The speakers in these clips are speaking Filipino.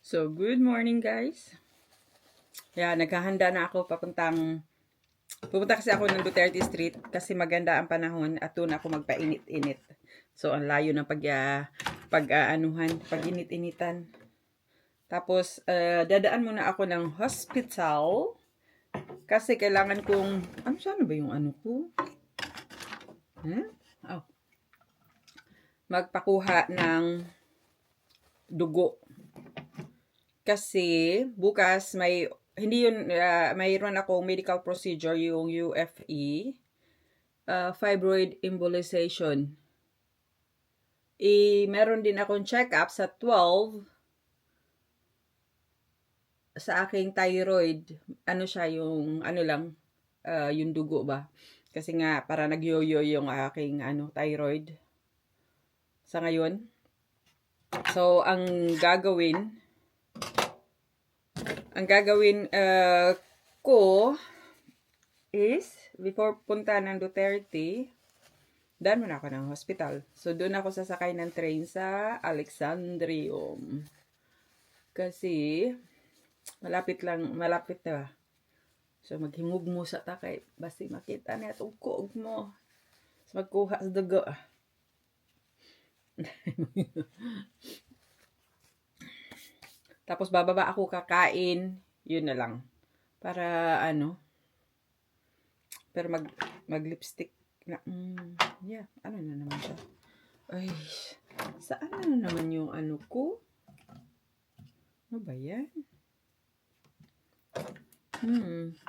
So, good morning guys. Naghahanda na ako pupunta kasi ako ng Duterte Street kasi maganda ang panahon at doon ako magpainit-init. So, ang layo ng pag-init-initan. Tapos, dadaan muna ako ng hospital kasi kailangan kong, sana ba yung ano ko? Oh. Magpakuha ng dugo. Kasi bukas mayroon akong medical procedure yung UFE, fibroid embolization. Meron din akong check-up sa 12 sa aking thyroid. Ano siya yung yung dugo ba? Kasi nga para nagyoyo yung aking thyroid sa ngayon. So ang gagawin ko is, before punta ng Duterte, daan muna ako ng hospital. So, doon ako sasakay ng train sa Alexandrium. Kasi, malapit na. So, maghimog mo sa takay. Basta makita na itong kuog mo. So, magkuha sa dugo. Tapos bababa ako kakain, yun na lang. Para pero mag-lipstick na, ano na naman siya. Ay, saan na naman yung ko? Ano ba yan?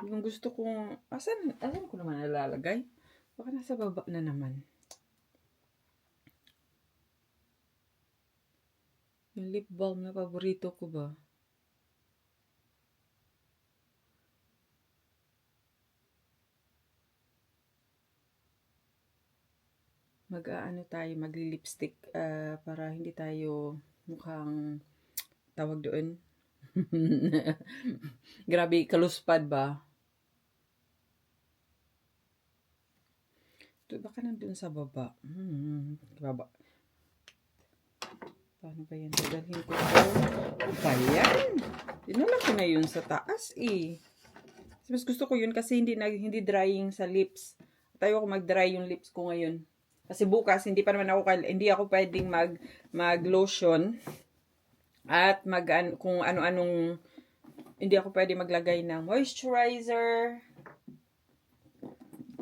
Yung gusto kong, asan ko naman nalalagay? Baka nasa baba na naman. Yung lip balm na paborito ko ba? Magli-lipstick para hindi tayo mukhang tawag doon. Grabe, kaluspad ba? Ito, baka nandun sa baba. Baba. Paano ba yan? Dalhin ko ito. O ba yan? Dinala ko na yun sa taas Mas gusto ko yun kasi hindi drying sa lips. Tayo ko mag-dry yung lips ko ngayon. Kasi bukas hindi ako pwedeng mag-lotion at kung ano-anong hindi ako pwedeng maglagay ng moisturizer.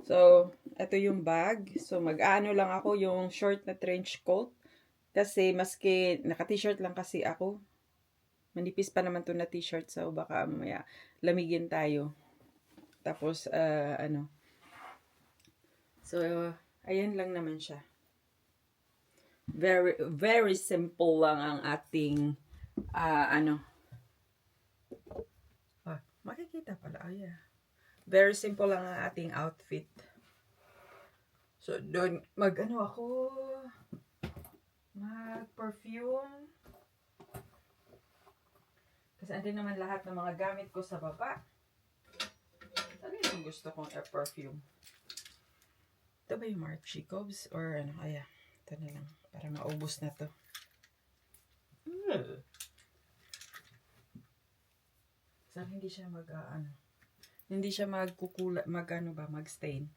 So, ito yung bag. So, lang ako yung short na trench coat. Kasi maski naka-t-shirt lang kasi ako. Manipis pa naman to na t-shirt. So, baka mamaya lamigin tayo. Tapos, So, ayan lang naman siya. Very, very simple lang ang ating, makikita pala. Very simple lang ang ating outfit. So, doon, mag-perfume. Kasi andin naman lahat ng mga gamit ko sa baba. Ano yung gusto kong perfume? Ito ba yung Marc Jacobs? Or ito na lang. Para maubos na to. Sana hindi siya hindi siya mag-stain.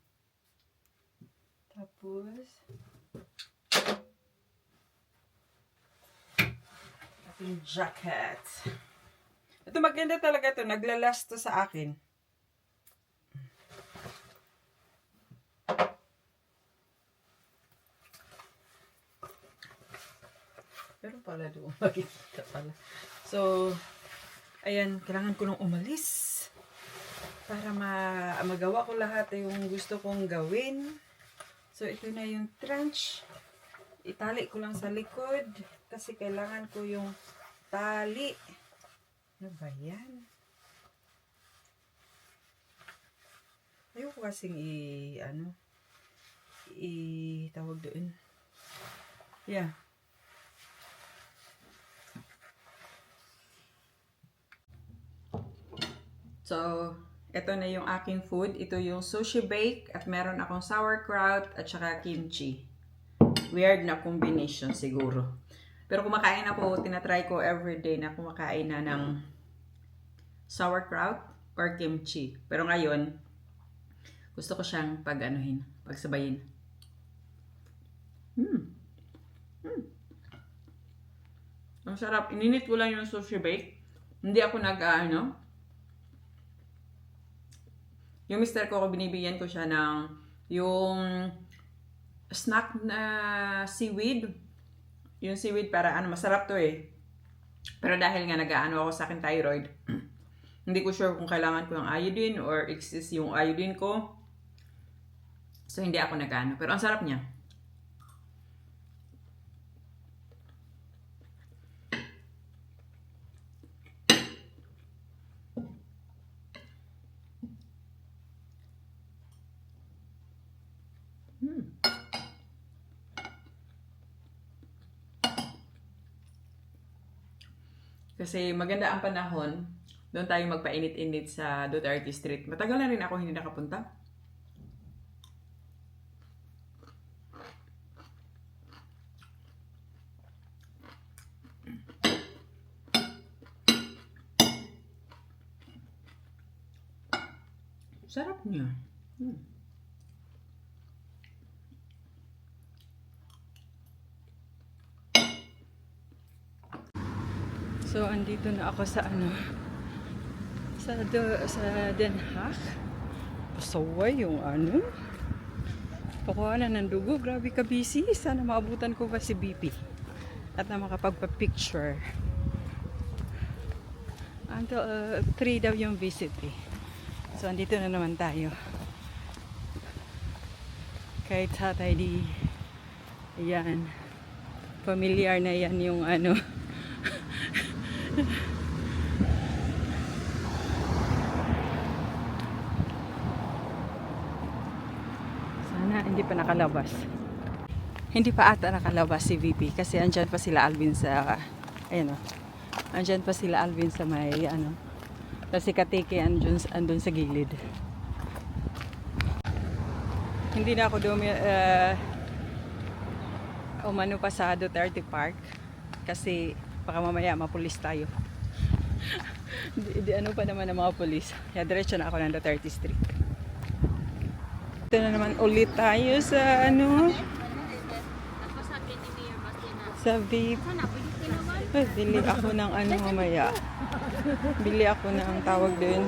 Tapos, ating jacket. Ito maganda talaga to. Naglalast to sa akin. Pero pala doon makikita pala. So, ayan, kailangan ko nung umalis para magawa ko lahat yung gusto kong gawin. So, ito na yung trench. Itali ko lang sa likod kasi kailangan ko yung tali. Ano ba yan? Ayoko kasing tawag doon. Yeah. So, ito na yung aking food. Ito yung sushi bake at meron akong sauerkraut at saka kimchi. Weird na combination siguro. Pero kumakain ako, tinatry ko everyday na kumakain na ng sauerkraut or kimchi. Pero ngayon, gusto ko siyang pagsabayin. Ang sarap. Ininit ko lang yung sushi bake. Hindi ako yung mister ko, binibigyan ko siya ng yung snack na seaweed. Yung seaweed para masarap to eh. Pero dahil nga ako sa akin thyroid, hindi ko sure kung kailangan ko yung iodine or excess yung iodine ko. So hindi ako Pero ang sarap niya. Kasi maganda ang panahon, doon tayo magpainit-init sa Duterte Street. Matagal na rin ako hindi nakapunta. Sarap niya. So, andito na ako sa sa Den Haag. Pasaway yung pakuha na ng dugo. Grabe ka busy. Sana maabutan ko pa si BP. At na makapagpa-picture. Until 3 daw yung visit eh. So, andito na naman tayo. Kay Tatay D. Ayan. Familiar na yan yung Sana hindi pa nakalabas. Hindi pa ata nakalabas si VP kasi andyan pa sila Alvin sa andyan pa sila Alvin sa may kasi Kateke andun sa gilid. Hindi na ako umano pa sa Duterte Park kasi baka mamaya mapulis tayo. Pa naman ng mga pulis. Kaya diretso na ako ng Duterte Street. Ito na naman ulit tayo sa sa vape. Bili ako ng mamaya. Bili ako ng tawag din.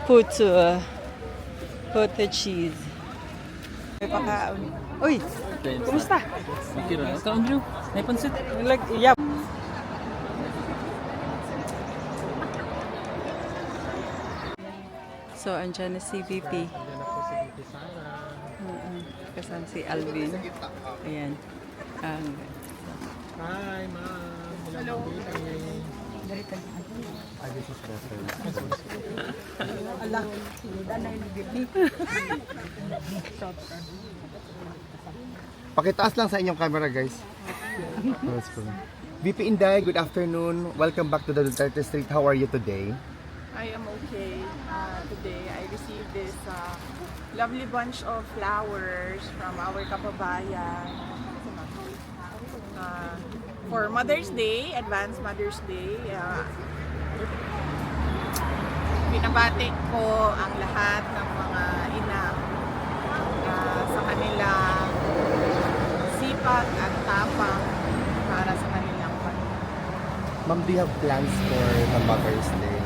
Puto cheese. May pakaon. Uy! Kumusta? Okay ra. Ikaw, Andrew? May pansit? Yap. So, andyan na si VP. Kasama si Alvin. Ayan. Hi, ma'am. Hello. Pakitaas lang sa inyong camera, guys. VP Inday, good afternoon. Welcome back to the Duterte Street. How are you today? I am okay. Today I received this lovely bunch of flowers from our kababayan for Mother's Day, advanced Mother's Day. Binabati ko ang lahat ng mga ina sa kanilang sipag at tapang para sa kanilang pamilya. Ma'am, do you have plans for the Mother's Day?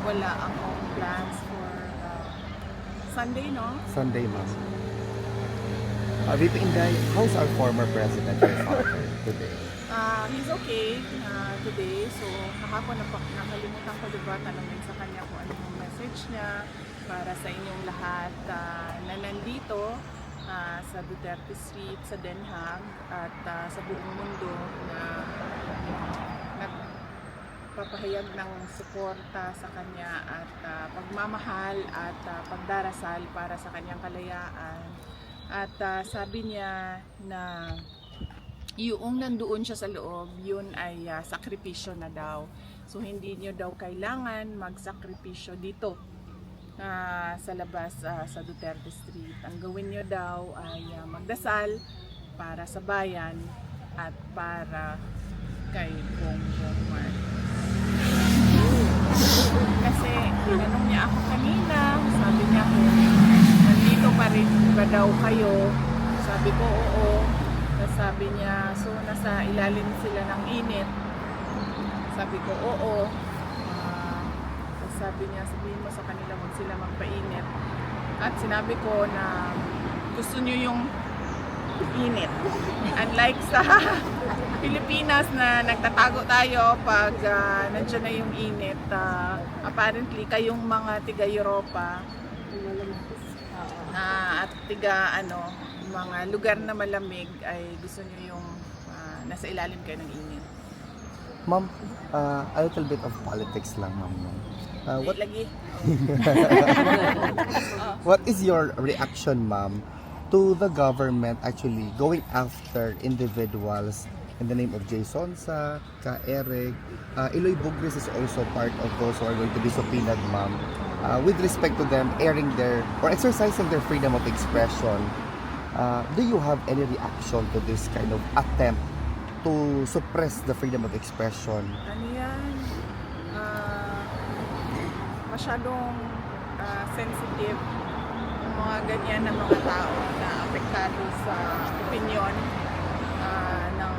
Wala akong plans for Sunday, no? Sunday, ma'am. VP Inday, how's our former president, your father, today? He's okay today. So, nakalimutan ko diba tanongin sa kanya kung ano yung message niya para sa inyong lahat na nandito sa Duterte Street, sa Den Haag at sa buong mundo na nagpapahayag ng suporta sa kanya at pagmamahal at pagdarasal para sa kanyang kalayaan. At sabi niya na yung nandoon siya sa loob, yun ay sakripisyo na daw. So hindi niyo daw kailangan magsakripisyo dito sa labas sa Duterte Street. Ang gawin niyo daw ay magdasal para sa bayan at para kay Bongbong Marcos. Kasi tinanong niya ako kanina, sabi niya kung nandito pa rin ba daw kayo. Sabi ko oo. Tapos sabi niya, so nasa ilalim sila ng init. Sabi ko oo. Tapos sabi niya, sabihin mo sa kanila huwag sila magpainit. At sinabi ko na gusto niyo yung init. Unlike sa Pilipinas na nagtatago tayo pag nandiyan na yung init. Apparently, kayong mga tiga-Europa at tiga mga lugar na malamig ay gusto niyo yung nasa ilalim kayo ng init. Ma'am, a little bit of politics lang, ma'am. What Lagi. What is your reaction, ma'am, to the government actually going after individuals in the name of Jay Sonsa, Ka Eric, Eloy Bugris is also part of those who are going to be subpoenaed, ma'am, with respect to them airing their or exercising their freedom of expression. Do you have any reaction to this kind of attempt to suppress the freedom of expression? Ano yan? Masyadong sensitive yung mga ganyan na mga tao na apektado sa opinyon ng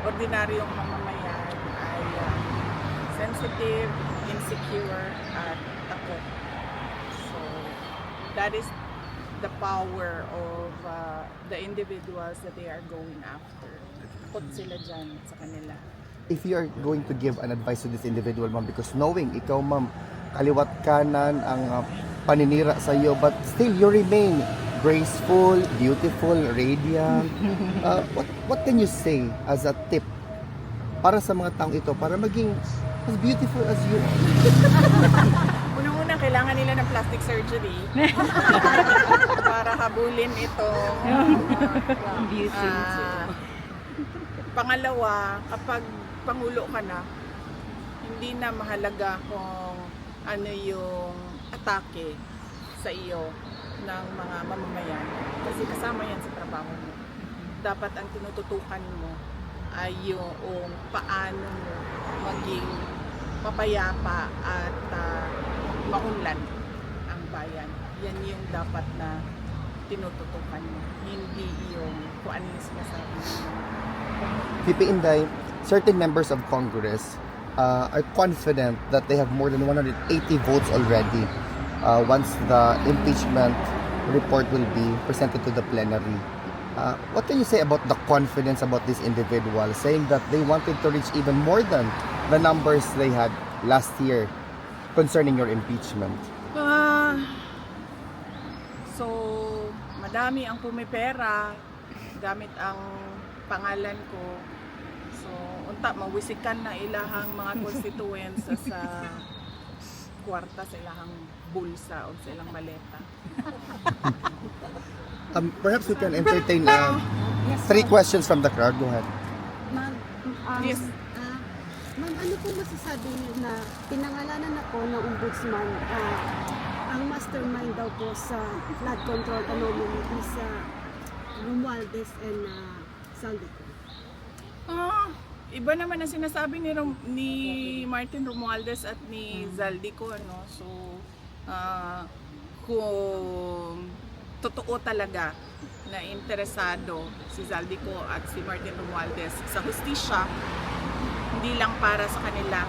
ordinaryong mamamayan ay sensitive, insecure, at takot. So, that is the power of the individuals that they are going after. Takot sila dyan sa kanila. If you are going to give an advice to this individual, ma'am, because knowing ikaw, ma'am, kaliwat kanan ang paninira sa iyo, but still you remain graceful, beautiful, radiant. What can you say as a tip para sa mga taong ito para maging as beautiful as you are? Unang-una, kailangan nila ng plastic surgery para habulin itong pangalawa, kapag pangulo ka na, hindi na mahalaga kung ano yung atake sa iyo ng mga mamamayan kasi kasama yan sa trabaho mo. Dapat ang tinututukan mo ay yung paano mo maging mapayapa at maunlad ang bayan. Yan yung dapat na tinututukan mo, hindi yung kung ano yung sinasabi mo. VP Inday, certain members of Congress are confident that they have more than 180 votes already once the impeachment report will be presented to the plenary. What can you say about the confidence about these individuals, saying that they wanted to reach even more than the numbers they had last year concerning your impeachment? So, madami ang pumipera gamit ang pangalan ko. So, unta mawisikan na ilahang mga constituents sa kwarta sa ilahang bulsa o sa ilang maleta. Perhaps we can entertain 3 questions from the crowd. Go ahead. Ma'am, Yes. Ma'am, ano po masasabi niyo na pinangalanan ako ng ombudsman, ang mastermind daw po sa flood control anomaly is Romualdez and Saldico? Iba naman ang sinasabi ni Martin Romualdez at ni Zaldico, ano? So, kung totoo talaga na interesado si Zaldico at si Martin Romualdez sa hustisya, hindi lang para sa kanila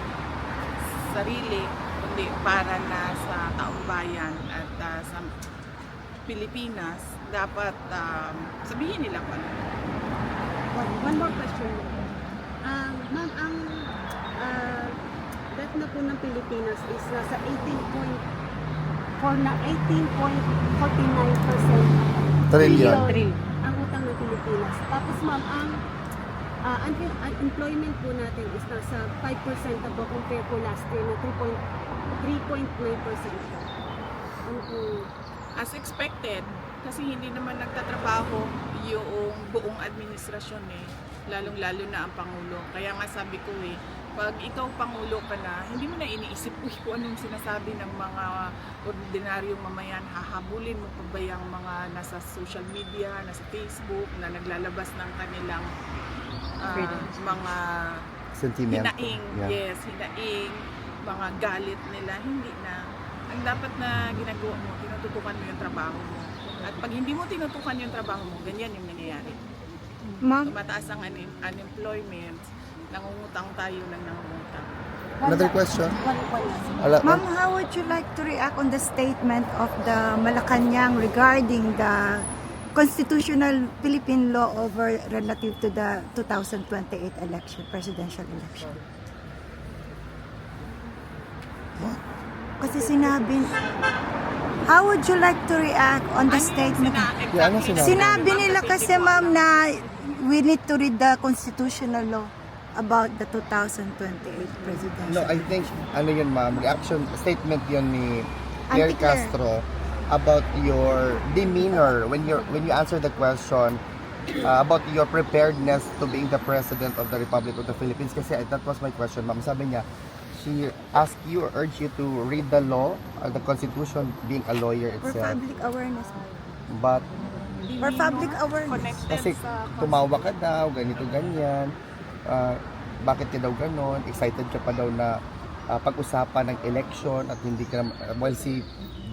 sarili, kundi para na sa taong bayan at sa Pilipinas, dapat sabihin nila pa. One more question. Ma'am, ang debt na po ng Pilipinas is nasa 18.49% Trillion. ang utang ng Pilipinas. Tapos ma'am, ang unemployment po natin is nasa 5% abo compare po last year na 3.9%. Ano po? As expected, kasi hindi naman nagtatrabaho yung buong administrasyon lalong-lalo na ang Pangulo. Kaya nga sabi ko pag ikaw Pangulo ka na, hindi mo na iniisip kung anong sinasabi ng mga ordinaryong mamayan. Hahabulin mo pa ba yung mga nasa social media, nasa Facebook, na naglalabas ng kanilang mga Sentiment. hinaing, Yeah. yes, hinaing, mga galit nila, hindi na. Ang dapat na ginagawa mo, tinututukan mo yung trabaho mo. At pag hindi mo tinutukan yung trabaho mo, ganyan yung nangyayari. Ma'am, Tumataas ang unemployment, nangungutang tayo ng nangungutang. Another question? Ma'am, how would you like to react on the statement of the Malacanang regarding the constitutional Philippine law over relative to the 2028 election, presidential election? Kasi sinabi, how would you like to react on the statement? Yeah, ano sinabi? Sinabi nila kasi ma'am na we need to read the constitutional law about the 2028 presidential. No, I think, ano yun ma'am, reaction, statement yun ni Claire Auntie Claire. Castro about your demeanor when you answer the question about your preparedness to being the President of the Republic of the Philippines. Kasi that was my question, ma'am. Sabi niya, she asked you or urged you to read the law, the Constitution, being a lawyer For itself. public awareness. But, For public awareness. Connected kasi sa tumawa ka daw, ganito, ganyan. Bakit ka daw ganon? Excited ka pa daw na pag-usapan ng election at hindi ka while si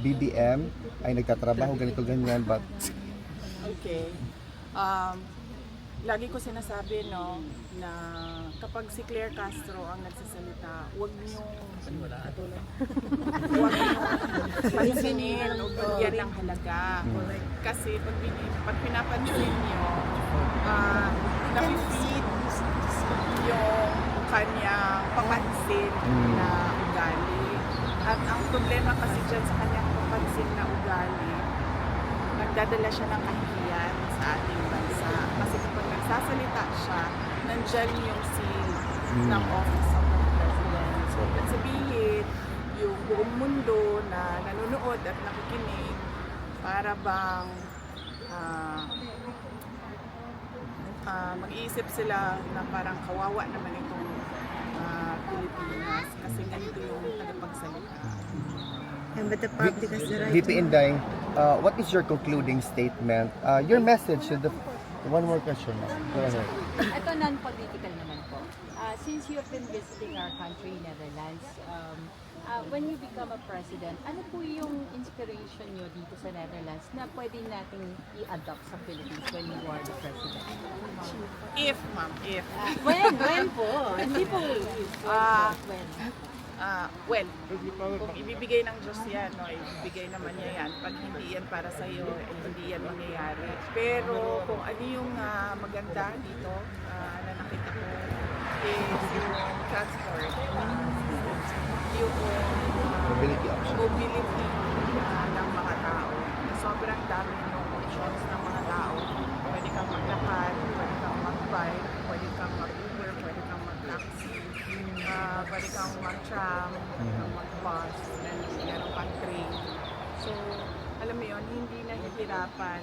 BBM ay nagtatrabaho, ganito, ganyan. But, Okay. Lagi ko sinasabi no na kapag si Claire Castro ang nagsasalita, huwag niyo pansinin o bigyan ng halaga. Kasi pag pinapansin niyo, nafe-feed yung kanyang papansin na ugali. At ang problema kasi dyan sa kanyang papansin na ugali, nagdadala siya ng kahihiyan sa ating bansa. Kasi kapag nagsasalita siya, nandyan yung seal ng Office of the President. So, ibig sabihin, yung buong mundo na nanonood at nakikinig, para bang mag-iisip sila na parang kawawa naman itong Pilipinas kasi ganito yung tagapagsalita. And but the public has the right VP Inday, what is your concluding statement? Your message to the... One more question. Go ahead. Ito non-political naman po. Since you have been visiting our country, Netherlands, when you become a president, ano po yung inspiration nyo dito sa Netherlands na pwede nating i-adopt sa Philippines when you are the president? If, ma'am, if. When po? Hindi po when. Well, kung ibibigay ng Diyos yan, no, ibibigay naman niya yan. Pag hindi yan para sa iyo, hindi yan mangyayari. Pero kung ano yung maganda dito na nakita ko is yung transport, yung Mobility option. mobility ng mga tao. Sobrang dami ng options ng mga tao. Pwede kang maglakad, pwede kang mag-bike, pwede kang mag-Uber, pwede kang mag-taxi. Pwede kang mag-tram, mag-bus, and meron kang train. So, alam mo yun, hindi nahihirapan.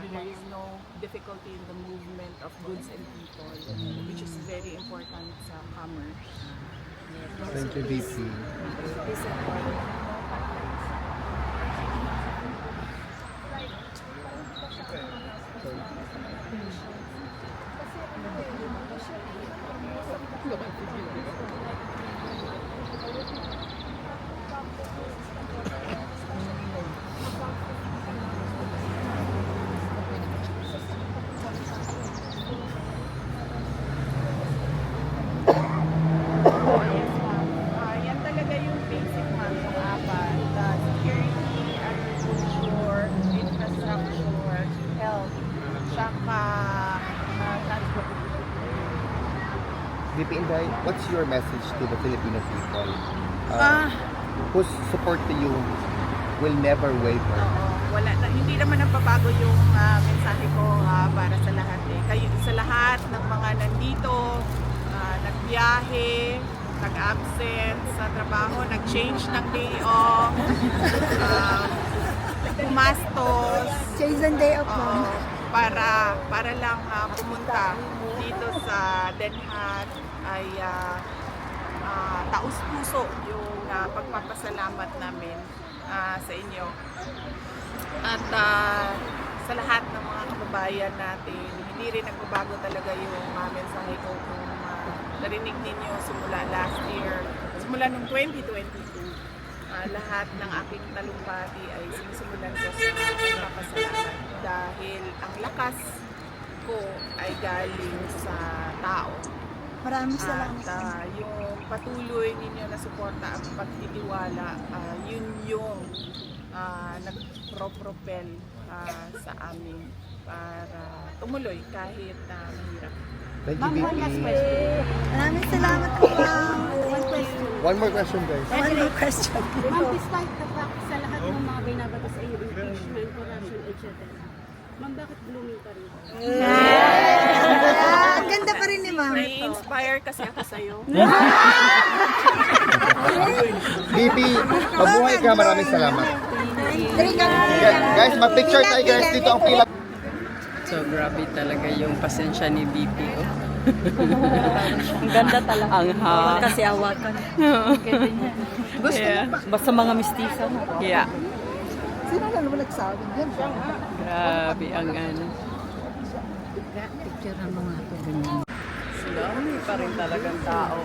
There is no difficulty in the movement of goods and people, which is very important sa commerce. Thank you, VP. Yan talaga yung basic man ng apat. Security, agriculture, infrastructure, health, saka transport. VP Inday, what's your message to the Filipino people? Whose support to you will never waver? Wala na, hindi naman nagbabago yung mensahe ko para sa lahat eh. Kayo sa lahat ng mga nandito, nagbiyahe, nag-absent sa trabaho, nag-change ng day off, pumastos, Change the day of ma'am. para lang pumunta dito sa Den Haag ay taus-puso yung pagpapasalamat namin sa inyo. At sa lahat ng mga kababayan natin. Hindi rin nagbabago talaga yung mensahe ko kung narinig ninyo simula last year, simula nung 2022. Lahat ng aking talumpati ay sinisimulan ko sa pagpapasalamat dahil ang lakas ko ay galing sa tao. Maraming salamat. At yung patuloy ninyo na suporta at pagtitiwala, yun yung nagpro-propel sa amin para tumuloy kahit mahirap. Thank you, VP. Maraming salamat po, ma'am. One question. One more question, guys. One more question. Ma'am, despite the fact sa lahat ng mga binabato sa iyo, impeachment, corruption, etc. Ma'am, bakit blooming pa rin? Ganda pa rin ni ma'am. Na-inspire kasi ako sa'yo. VP, mabuhay ka. Maraming salamat. Guys, mag-picture tayo, guys. Dito ang pila. So, grabe talaga yung pasensya ni BP. Oh. Ang ganda talaga. Ang ha. Kasi awakan. Gusto yeah. Basta mga mestiza mo. Yeah. Sino na naman nagsabi dyan? Grabe ang ano. Picture ng mga ito. Ganyan. Dami pa rin talagang tao.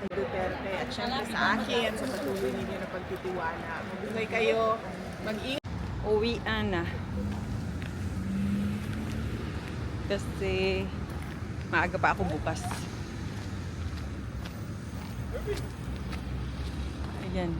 Duterte at syempre sa akin, sa patuloy ninyo na pagtitiwala. Mabuhay kayo, mag-ingat. Uwian na. Kasi maaga pa ako bukas. Ayan.